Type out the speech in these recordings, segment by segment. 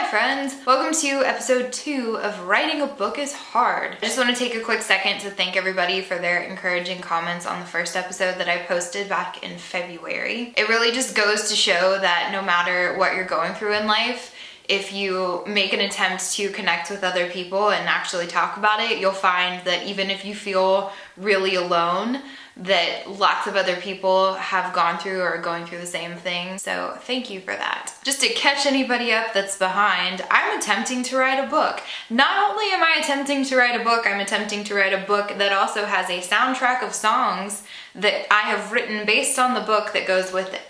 friends! Welcome to episode 2 of Writing a Book is Hard. I just want to take a quick second to thank everybody for their encouraging comments on the first episode that I posted back in February. It really just goes to show that no matter what you're going through in life, if you make an attempt to connect with other people and actually talk about it, you'll find that even if you feel really alone, that lots of other people have gone through or are going through the same thing. So thank you for that. Just to catch anybody up that's behind, I'm attempting to write a book. Not only am I attempting to write a book, I'm attempting to write a book that also has a soundtrack of songs that I have written based on the book that goes with it.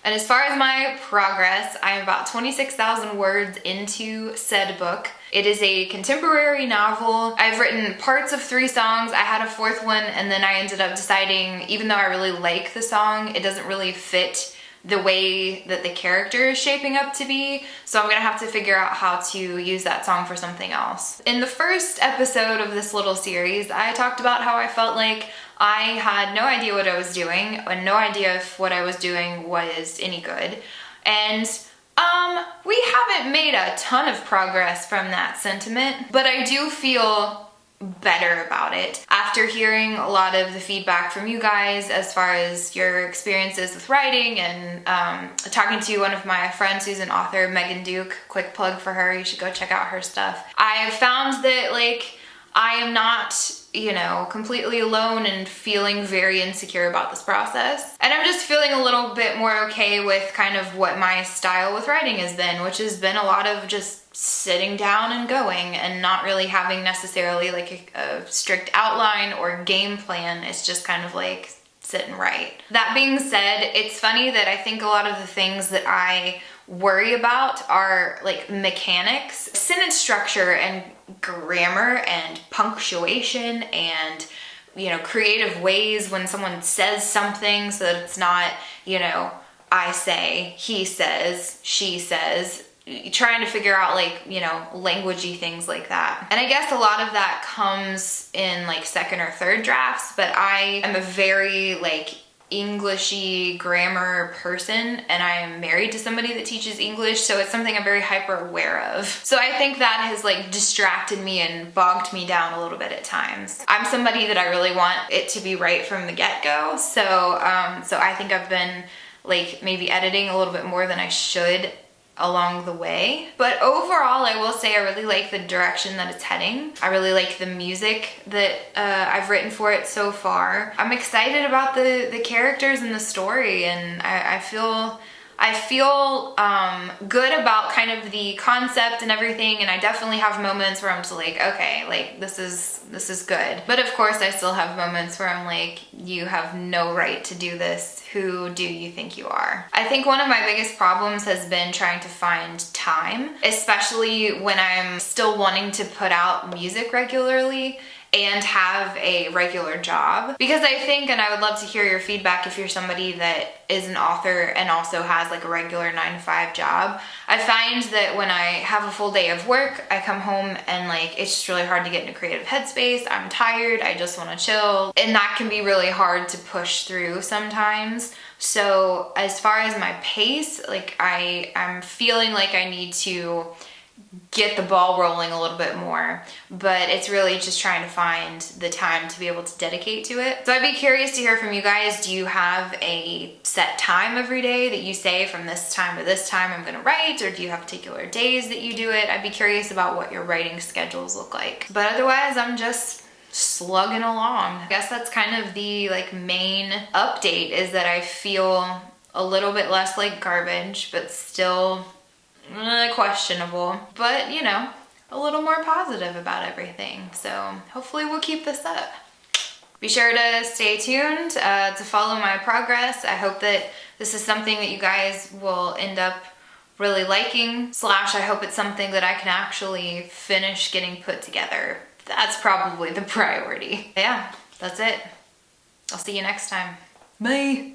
And as far as my progress, I'm about 26,000 words into said book. It is a contemporary novel. I've written parts of 3 songs. I had a 4th one, and then I ended up deciding, even though I really like the song, it doesn't really fit the way that the character is shaping up to be. So I'm gonna have to figure out how to use that song for something else. In the first episode of this little series, I talked about how I felt like I had no idea what I was doing and no idea if what I was doing was any good. And we haven't made a ton of progress from that sentiment, but I do feel better about it. After hearing a lot of the feedback from you guys as far as your experiences with writing and talking to one of my friends who's an author, Megan Duke, quick plug for her, you should go check out her stuff. I have found that I am not, completely alone and feeling very insecure about this process. And I'm just feeling a little bit more okay with kind of what my style with writing has been, which has been a lot of just sitting down and going and not really having necessarily a strict outline or game plan. It's just kind of sit and write. That being said, it's funny that I think a lot of the things that I worry about are mechanics, sentence structure and grammar and punctuation and creative ways when someone says something so that it's not I say, he says, she says, trying to figure out languagey things like that. And I guess a lot of that comes in second or third drafts, but I am a very Englishy grammar person, and I am married to somebody that teaches English, so it's something I'm very hyper aware of. So I think that has distracted me and bogged me down a little bit at times. I'm somebody that I really want it to be right from the get-go, so I think I've been maybe editing a little bit more than I should along the way. But overall, I will say I really like the direction that it's heading. I really like the music that I've written for it so far. I'm excited about the characters and the story, and I feel good about kind of the concept and everything, and I definitely have moments where I'm just okay, this is good. But of course, I still have moments where I'm you have no right to do this. Who do you think you are? I think one of my biggest problems has been trying to find time, especially when I'm still wanting to put out music regularly and have a regular job. Because I think, and I would love to hear your feedback if you're somebody that is an author and also has a regular 9-to-5 job, I find that when I have a full day of work, I come home and it's just really hard to get in a creative headspace. I'm tired, I just want to chill, and that can be really hard to push through sometimes. So as far as my pace, I'm feeling I need to get the ball rolling a little bit more, but it's really just trying to find the time to be able to dedicate to it. So I'd be curious to hear from you guys. Do you have a set time every day that you say from this time to this time I'm gonna write, or do you have particular days that you do it? I'd be curious about what your writing schedules look like. But otherwise, I'm just slugging along. I guess that's kind of the main update, is that I feel a little bit less like garbage, but still questionable, but a little more positive about everything. So hopefully we'll keep this up. Be sure to stay tuned to follow my progress. I hope that this is something that you guys will end up really liking, / I hope it's something that I can actually finish getting put together. That's probably the priority. Yeah, that's it. I'll see you next time. Bye.